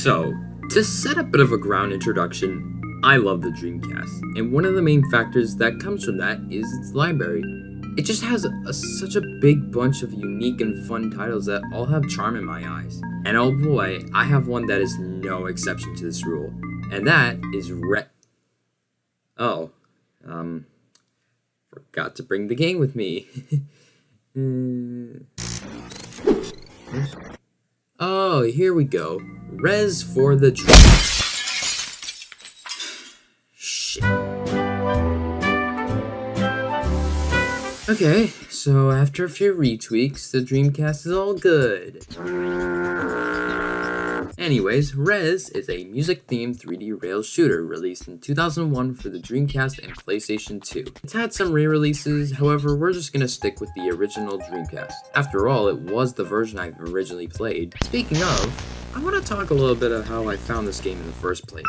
So, to set a bit of a ground introduction, I love the Dreamcast, and one of the main factors that comes from that is its library. It just has such a big bunch of unique and fun titles that all have charm in my eyes. And oh boy, I have one that is no exception to this rule, and that is forgot to bring the game with me. Oh, here we go. Res for the Shit. Okay, so after a few retweaks, the Dreamcast is all good. Anyways, Res is a music-themed 3D rail shooter released in 2001 for the Dreamcast and PlayStation 2. It's had some re-releases, however, we're just gonna stick with the original Dreamcast. After all, it was the version I originally played. Speaking of, I want to talk a little bit of how I found this game in the first place.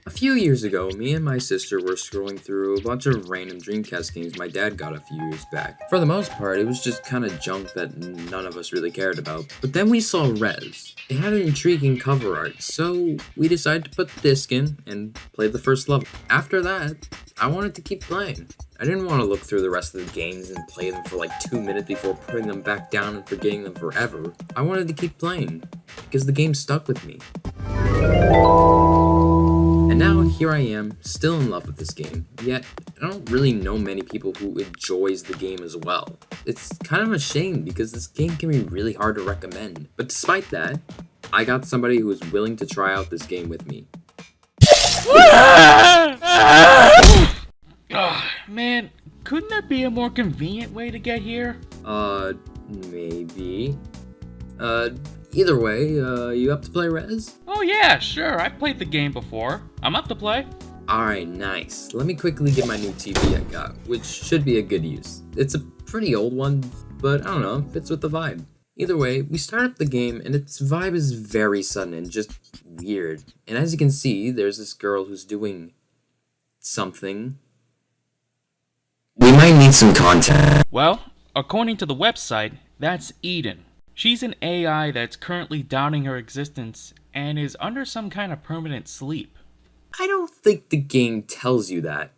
A few years ago, me and my sister were scrolling through a bunch of random Dreamcast games my dad got a few years back. For the most part, it was just kinda junk that none of us really cared about. But then we saw Res. It had an intriguing cover art, so we decided to put the disc in and play the first level. After that, I wanted to keep playing. I didn't want to look through the rest of the games and play them for like 2 minutes before putting them back down and forgetting them forever. I wanted to keep playing, because the game stuck with me. And now here I am, still in love with this game, yet I don't really know many people who enjoys the game as well. It's kind of a shame because this game can be really hard to recommend. But despite that, I got somebody who is willing to try out this game with me. Man, couldn't there be a more convenient way to get here? Maybe. Either way, you up to play Res? Oh yeah, sure, I've played the game before. I'm up to play. Alright, nice. Let me quickly get my new TV I got, which should be a good use. It's a pretty old one, but I don't know, fits with the vibe. Either way, we start up the game, and its vibe is very sudden and just weird. And as you can see, there's this girl who's doing something. We might need some content. Well, according to the website, that's Eden. She's an AI that's currently doubting her existence and is under some kind of permanent sleep. I don't think the game tells you that.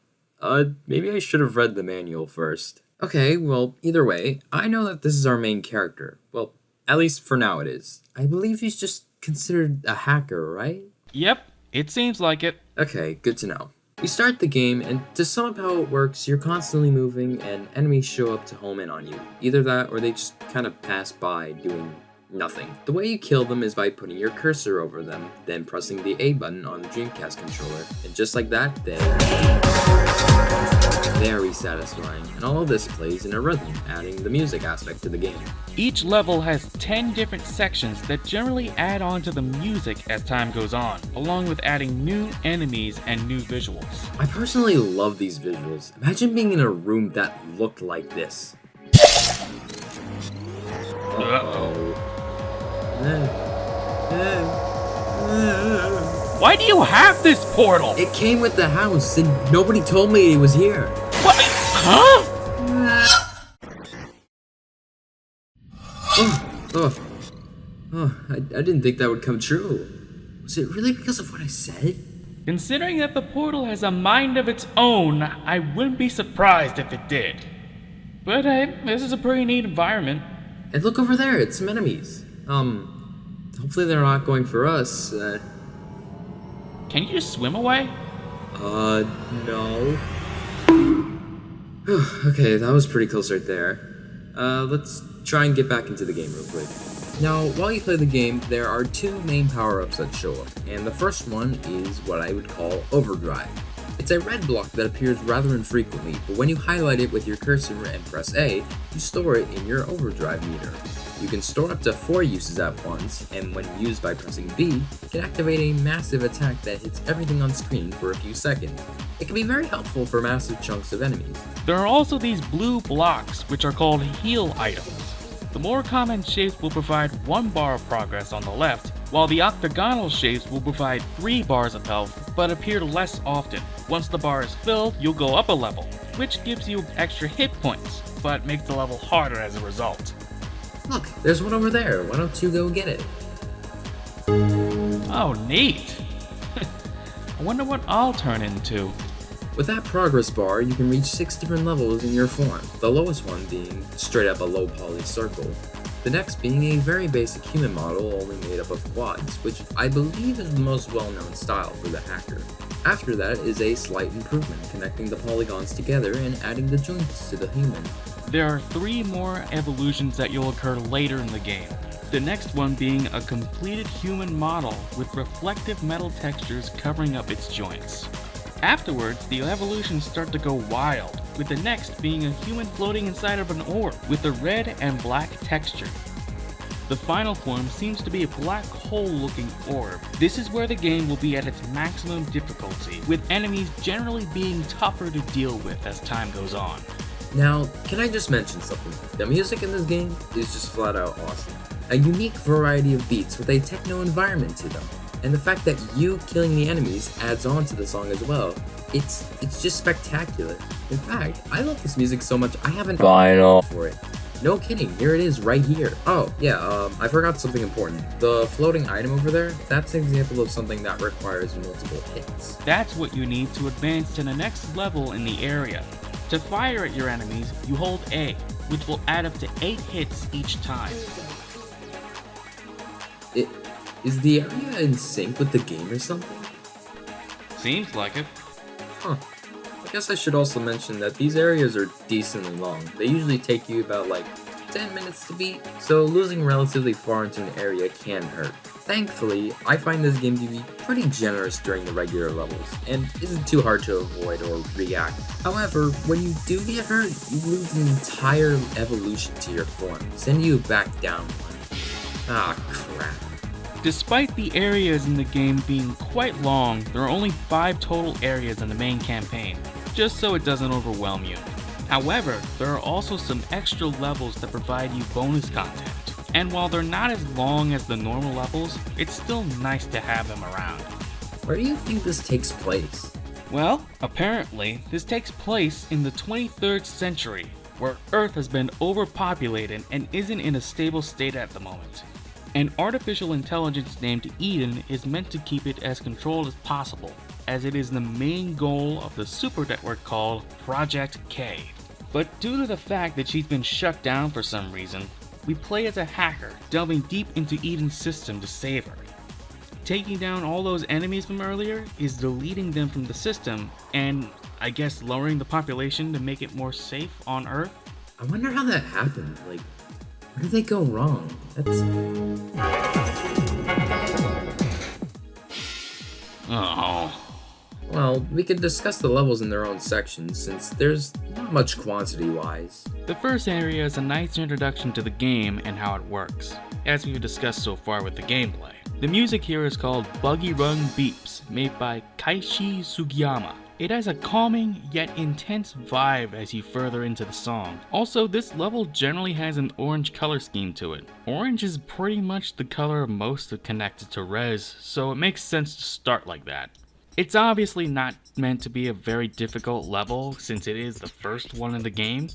Maybe I should have read the manual first. Okay, well, either way, I know that this is our main character. Well, at least for now it is. I believe he's just considered a hacker, right? Yep, it seems like it. Okay, good to know. We start the game, and to sum up how it works, you're constantly moving, and enemies show up to home in on you. Either that, or they just kind of pass by doing nothing. The way you kill them is by putting your cursor over them, then pressing the A button on the Dreamcast controller. And just like that, very satisfying. And all of this plays in a rhythm, adding the music aspect to the game. Each level has 10 different sections that generally add on to the music as time goes on, along with adding new enemies and new visuals. I personally love these visuals. Imagine being in a room that looked like this. Why do you have this portal? It came with the house, and nobody told me it was here. What? Huh? I didn't think that would come true. Was it really because of what I said? Considering that the portal has a mind of its own, I wouldn't be surprised if it did. But hey, this is a pretty neat environment. And look over there, it's some enemies. Hopefully they're not going for us. Can you just swim away? No. Okay, that was pretty close right there. Let's try and get back into the game real quick. Now, while you play the game, there are two main power-ups that show up, and the first one is what I would call Overdrive. It's a red block that appears rather infrequently, but when you highlight it with your cursor and press A, you store it in your Overdrive meter. You can store up to 4 uses at once, and when used by pressing B, it can activate a massive attack that hits everything on screen for a few seconds. It can be very helpful for massive chunks of enemies. There are also these blue blocks, which are called heal items. The more common shapes will provide 1 bar of progress on the left, while the octagonal shapes will provide 3 bars of health, but appear less often. Once the bar is filled, you'll go up a level, which gives you extra hit points, but makes the level harder as a result. Look, there's one over there. Why don't you go get it? Oh, neat! I wonder what I'll turn into. With that progress bar, you can reach 6 different levels in your form, the lowest one being straight up a low poly circle. The next being a very basic human model only made up of quads, which I believe is the most well-known style for the hacker. After that is a slight improvement, connecting the polygons together and adding the joints to the human. There are 3 more evolutions that will occur later in the game. The next one being a completed human model with reflective metal textures covering up its joints. Afterwards, the evolutions start to go wild, with the next being a human floating inside of an orb with a red and black texture. The final form seems to be a black hole looking orb. This is where the game will be at its maximum difficulty, with enemies generally being tougher to deal with as time goes on. Now, can I just mention something? The music in this game is just flat out awesome. A unique variety of beats with a techno environment to them. And the fact that you killing the enemies adds on to the song as well. It's just spectacular. In fact, I love this music so much I haven't vinyl for it. No kidding, here it is right here. Oh, yeah, I forgot something important. The floating item over there, that's an example of something that requires multiple hits. That's what you need to advance to the next level in the area. To fire at your enemies, you hold A, which will add up to 8 hits each time. Is the area in sync with the game or something? Seems like it. Huh. I guess I should also mention that these areas are decently long. They usually take you about 10 minutes to beat, so losing relatively far into an area can hurt. Thankfully, I find this game to be pretty generous during the regular levels, and isn't too hard to avoid or react. However, when you do get hurt, you lose an entire evolution to your form, sending you back down one. Ah, crap. Despite the areas in the game being quite long, there are only 5 total areas in the main campaign, just so it doesn't overwhelm you. However, there are also some extra levels that provide you bonus content, and while they're not as long as the normal levels, it's still nice to have them around. Where do you think this takes place? Well, apparently, this takes place in the 23rd century, where Earth has been overpopulated and isn't in a stable state at the moment. An artificial intelligence named Eden is meant to keep it as controlled as possible, as it is the main goal of the super network called Project K. But due to the fact that she's been shut down for some reason, we play as a hacker, delving deep into Eden's system to save her. Taking down all those enemies from earlier is deleting them from the system, and I guess lowering the population to make it more safe on Earth. I wonder how that happened. Where did they go wrong? Oh. Well, we could discuss the levels in their own sections, since there's not much quantity-wise. The first area is a nice introduction to the game and how it works, as we've discussed so far with the gameplay. The music here is called Buggy Run Beeps, made by Keiichi Sugiyama. It has a calming yet intense vibe as you further into the song. Also, this level generally has an orange color scheme to it. Orange is pretty much the color of most of connected to Res, so it makes sense to start like that. It's obviously not meant to be a very difficult level since it is the first one in the game,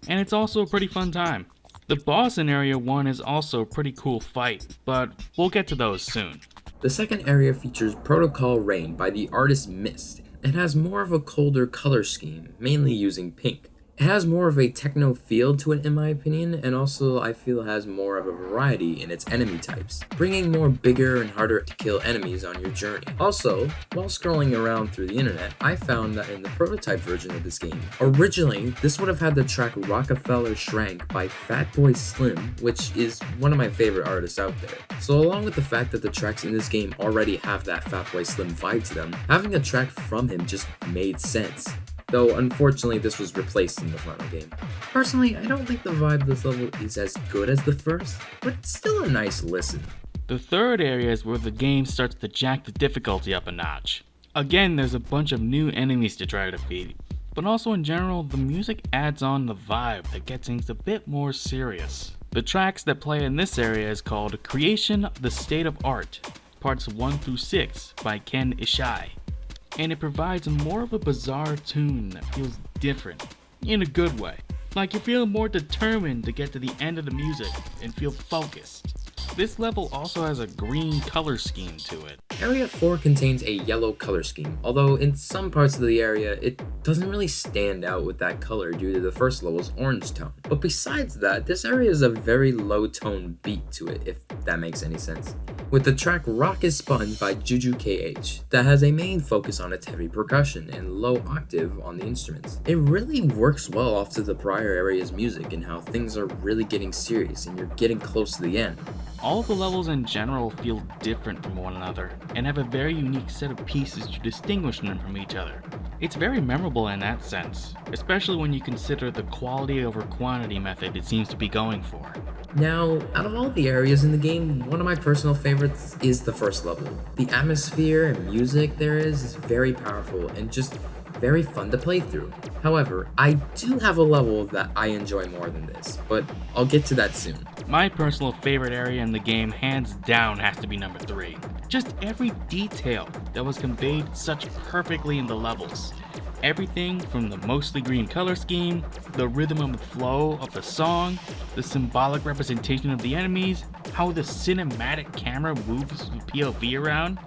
and it's also a pretty fun time. The boss in Area 1 is also a pretty cool fight, but we'll get to those soon. The second area features Protocol Rain by the artist Mist. It has more of a colder color scheme, mainly using pink. It has more of a techno feel to it in my opinion, and also I feel it has more of a variety in its enemy types, bringing more bigger and harder to kill enemies on your journey. Also, while scrolling around through the internet, I found that in the prototype version of this game, originally this would have had the track Rockefeller Shrank by Fatboy Slim, which is one of my favorite artists out there. So along with the fact that the tracks in this game already have that Fatboy Slim vibe to them, having a track from him just made sense. Though unfortunately this was replaced in the final game. Personally, I don't think the vibe of this level is as good as the first, but it's still a nice listen. The third area is where the game starts to jack the difficulty up a notch. Again, there's a bunch of new enemies to try to defeat, but also in general, the music adds on the vibe that gets things a bit more serious. The tracks that play in this area is called Creation: The State of Art, parts 1 through 6 by Ken Ishii. And it provides more of a bizarre tune that feels different, in a good way. Like you feel more determined to get to the end of the music and feel focused. This level also has a green color scheme to it. Area 4 contains a yellow color scheme, although in some parts of the area it doesn't really stand out with that color due to the first level's orange tone. But besides that, this area has a very low tone beat to it, if that makes any sense. With the track Rock is Spun by dOuBlEiTcH that has a main focus on its heavy percussion and low octave on the instruments. It really works well off to the prior area's music and how things are really getting serious and you're getting close to the end. All of the levels in general feel different from one another, and have a very unique set of pieces to distinguish them from each other. It's very memorable in that sense, especially when you consider the quality over quantity method it seems to be going for. Now, out of all the areas in the game, one of my personal favorites is the first level. The atmosphere and music there is very powerful and just very fun to play through. However, I do have a level that I enjoy more than this, but I'll get to that soon. My personal favorite area in the game hands down has to be number 3. Just every detail that was conveyed such perfectly in the levels. Everything from the mostly green color scheme, the rhythm and flow of the song, the symbolic representation of the enemies, how the cinematic camera moves the POV around,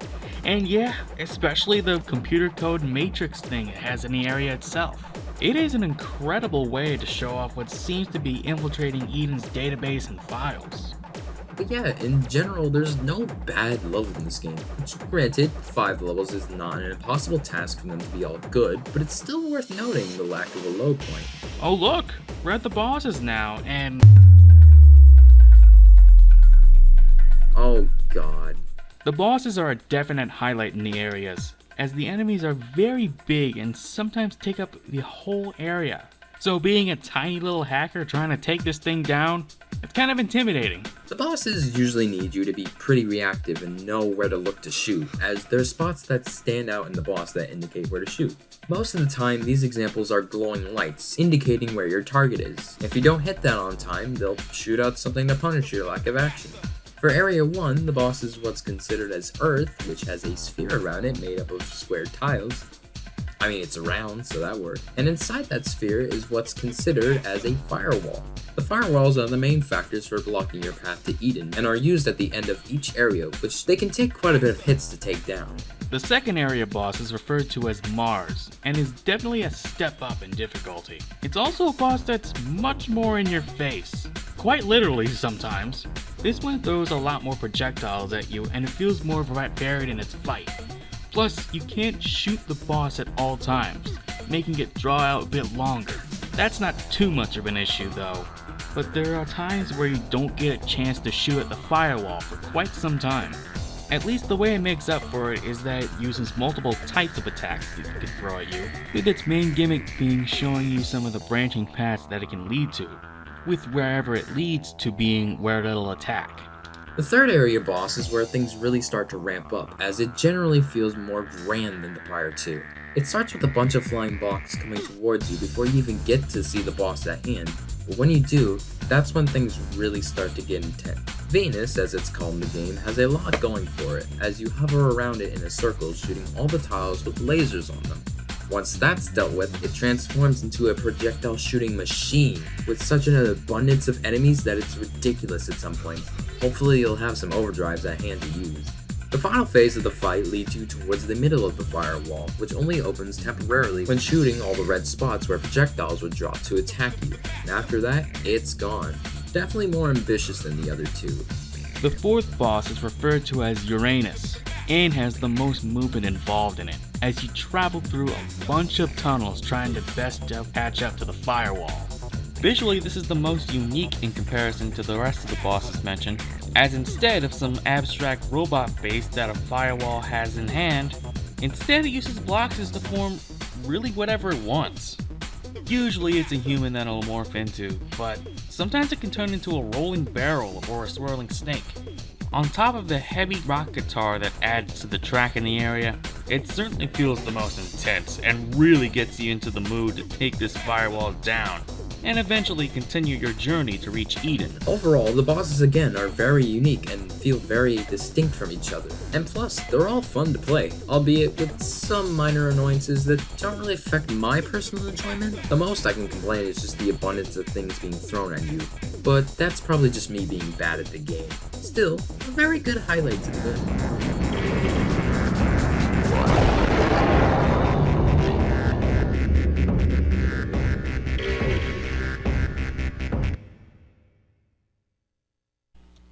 and yeah, especially the computer code matrix thing it has in the area itself. It is an incredible way to show off what seems to be infiltrating Eden's database and files. But yeah, in general, there's no bad level in this game. Which, granted, 5 levels is not an impossible task for them to be all good, but it's still worth noting the lack of a low point. Oh look, we're at the bosses now, and oh god. the bosses are a definite highlight in the areas, as the enemies are very big and sometimes take up the whole area. So being a tiny little hacker trying to take this thing down, it's kind of intimidating. The bosses usually need you to be pretty reactive and know where to look to shoot, as there's spots that stand out in the boss that indicate where to shoot. Most of the time, these examples are glowing lights, indicating where your target is. If you don't hit that on time, they'll shoot out something to punish your lack of action. For Area 1, the boss is what's considered as Earth, which has a sphere around it made up of squared tiles. I mean, it's round, so that worked. And inside that sphere is what's considered as a firewall. The firewalls are the main factors for blocking your path to Eden, and are used at the end of each area, which they can take quite a bit of hits to take down. The second area boss is referred to as Mars, and is definitely a step up in difficulty. It's also a boss that's much more in your face, quite literally sometimes. This one throws a lot more projectiles at you, and it feels more varied in its fight. Plus, you can't shoot the boss at all times, making it draw out a bit longer. That's not too much of an issue though, but there are times where you don't get a chance to shoot at the firewall for quite some time. At least the way it makes up for it is that it uses multiple types of attacks it can throw at you, with its main gimmick being showing you some of the branching paths that it can lead to, with wherever it leads to being where it'll attack. The third area boss is where things really start to ramp up, as it generally feels more grand than the prior two. It starts with a bunch of flying blocks coming towards you before you even get to see the boss at hand, but when you do, that's when things really start to get intense. Venus, as it's called in the game, has a lot going for it, as you hover around it in a circle shooting all the tiles with lasers on them. Once that's dealt with, it transforms into a projectile shooting machine, with such an abundance of enemies that it's ridiculous at some points. Hopefully you'll have some overdrives at hand to use. The final phase of the fight leads you towards the middle of the firewall, which only opens temporarily when shooting all the red spots where projectiles would drop to attack you, and after that, it's gone. Definitely more ambitious than the other two. The fourth boss is referred to as Uranus, and has the most movement involved in it, as you travel through a bunch of tunnels trying to best catch up to the firewall. Visually, this is the most unique in comparison to the rest of the bosses mentioned, as instead of some abstract robot face that a firewall has in hand, instead it uses blocks to form really whatever it wants. Usually it's a human that it'll morph into, but sometimes it can turn into a rolling barrel or a swirling snake. On top of the heavy rock guitar that adds to the track in the area, it certainly feels the most intense and really gets you into the mood to take this firewall down. and eventually continue your journey to reach Eden. Overall, the bosses again are very unique and feel very distinct from each other. And plus, they're all fun to play, albeit with some minor annoyances that don't really affect my personal enjoyment. The most I can complain is just the abundance of things being thrown at you, but that's probably just me being bad at the game. Still, a very good highlight to the game.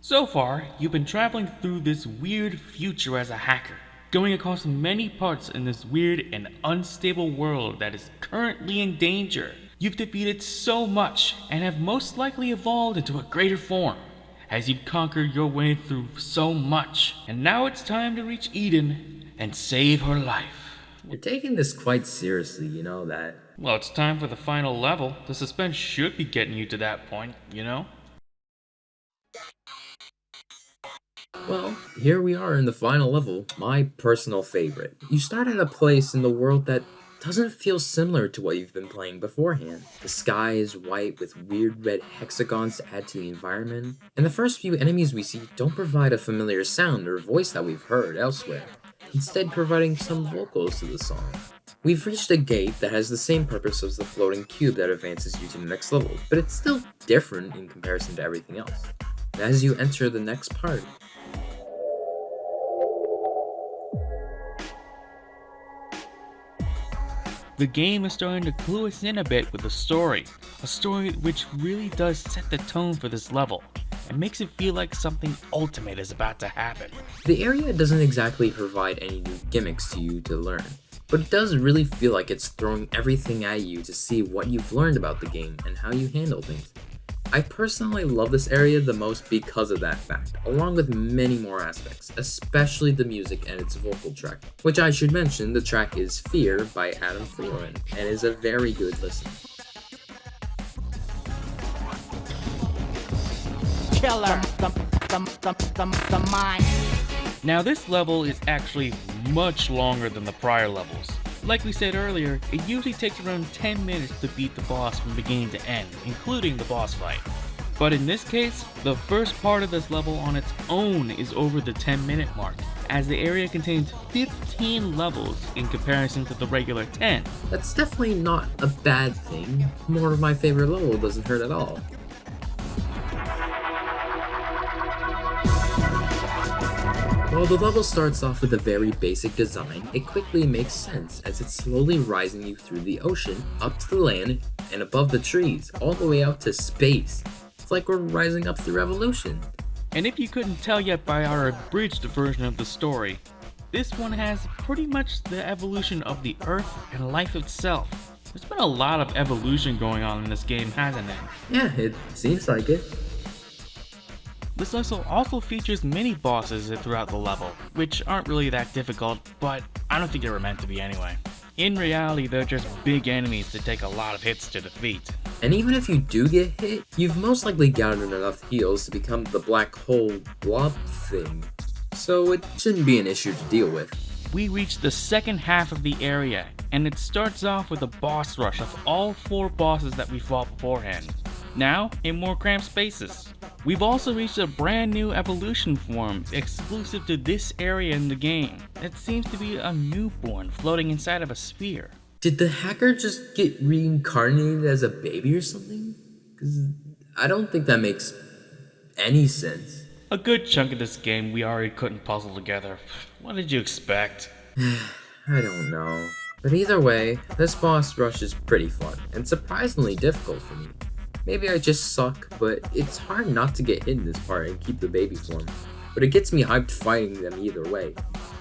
So far, you've been traveling through this weird future as a hacker, going across many parts in this weird and unstable world that is currently in danger. You've defeated so much and have most likely evolved into a greater form as you've conquered your way through so much. And now it's time to reach Eden and save her life. You're taking this quite seriously, you know that. Well, it's time for the final level. The suspense should be getting you to that point, you know? Well, here we are in the final level, my personal favorite. You start at a place in the world that doesn't feel similar to what you've been playing beforehand. The sky is white with weird red hexagons to add to the environment, and the first few enemies we see don't provide a familiar sound or voice that we've heard elsewhere, instead providing some vocals to the song. We've reached a gate that has the same purpose as the floating cube that advances you to the next level, but it's still different in comparison to everything else. As you enter the next part, the game is starting to clue us in a bit with a story which really does set the tone for this level, and makes it feel like something ultimate is about to happen. the area doesn't exactly provide any new gimmicks to you to learn, but it does really feel like it's throwing everything at you to see what you've learned about the game and how you handle things. I personally love this area the most because of that fact, along with many more aspects, especially the music and its vocal track, which I should mention the track is Fear by Adam Florin, and is a very good listen. Killer, the mind. Now this level is actually much longer than the prior levels. Like we said earlier, it usually takes around 10 minutes to beat the boss from beginning to end, including the boss fight. But in this case, the first part of this level on its own is over the 10-minute mark, as the area contains 15 levels in comparison to the regular 10. That's definitely not a bad thing. More of my favorite level doesn't hurt at all. While the level starts off with a very basic design, it quickly makes sense as it's slowly rising you through the ocean, up to the land, and above the trees, all the way out to space. It's like we're rising up through evolution. And if you couldn't tell yet by our abridged version of the story, this one has pretty much the evolution of the Earth and life itself. There's been a lot of evolution going on in this game, hasn't it? Yeah, it seems like it. This also features mini bosses throughout the level, which aren't really that difficult, but I don't think they were meant to be anyway. In reality, they're just big enemies that take a lot of hits to defeat. And even if you do get hit, you've most likely gathered enough heals to become the black hole blob thing, so it shouldn't be an issue to deal with. We reach the second half of the area, and it starts off with a boss rush of all 4 bosses that we fought beforehand, now in more cramped spaces. We've also reached a brand new evolution form exclusive to this area in the game. It seems to be a newborn floating inside of a sphere. Did the hacker just get reincarnated as a baby or something? Because I don't think that makes any sense. A good chunk of this game we already couldn't puzzle together. What did you expect? I don't know. But either way, this boss rush is pretty fun and surprisingly difficult for me. Maybe I just suck, but it's hard not to get hit in this part and keep the baby form. But it gets me hyped fighting them either way.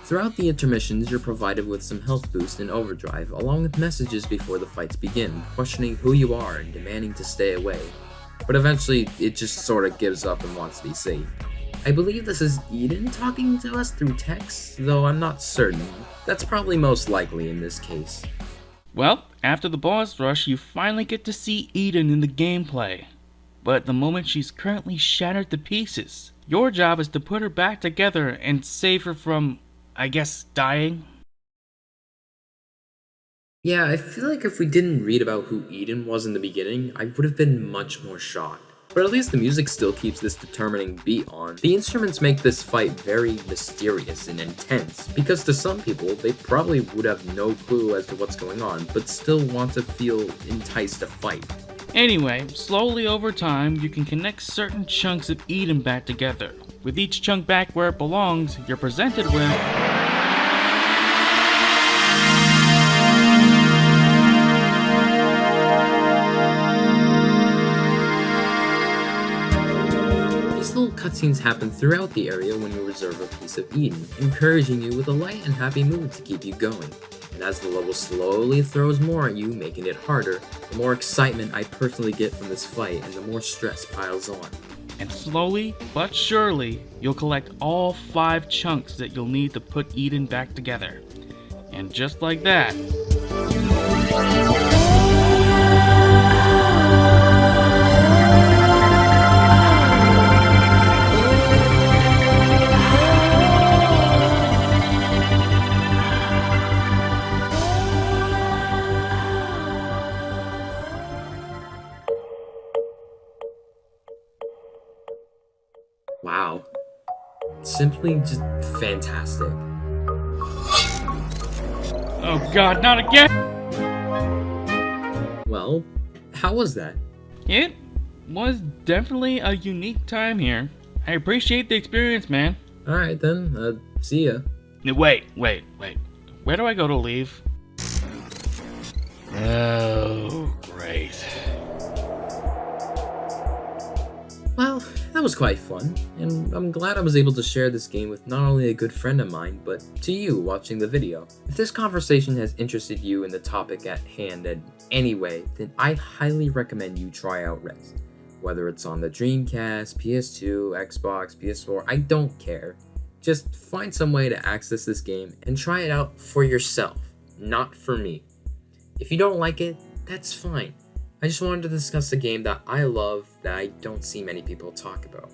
Throughout the intermissions, you're provided with some health boost and overdrive, along with messages before the fights begin, questioning who you are and demanding to stay away. But eventually, it just sorta gives up and wants to be safe. I believe this is Eden talking to us through text, though I'm not certain. That's probably most likely in this case. Well, after the boss rush, you finally get to see Eden in the gameplay. But at the moment she's currently shattered to pieces. Your job is to put her back together and save her from, I guess, dying? Yeah, I feel like if we didn't read about who Eden was in the beginning, I would have been much more shocked. But at least the music still keeps this determining beat on. The instruments make this fight very mysterious and intense, because to some people, they probably would have no clue as to what's going on, but still want to feel enticed to fight. Anyway, slowly over time, you can connect certain chunks of Eden back together. With each chunk back where it belongs, you're presented with These little cutscenes happen throughout the area when you reserve a piece of Eden, encouraging you with a light and happy mood to keep you going. And as the level slowly throws more at you, making it harder, the more excitement I personally get from this fight and the more stress piles on. and slowly but surely, you'll collect all 5 chunks that you'll need to put Eden back together. And just like that, Wow. Simply just fantastic. oh god, not again! Well, how was that? It was definitely a unique time here. I appreciate the experience, man. Alright then, see ya. No, wait. Where do I go to leave? Oh, great. Well, that was quite fun, and I'm glad I was able to share this game with not only a good friend of mine, but to you watching the video. If this conversation has interested you in the topic at hand in any way, then I highly recommend you try out Res. Whether it's on the Dreamcast, PS2, Xbox, PS4, I don't care. Just find some way to access this game and try it out for yourself, not for me. If you don't like it, that's fine. I just wanted to discuss a game that I love that I don't see many people talk about.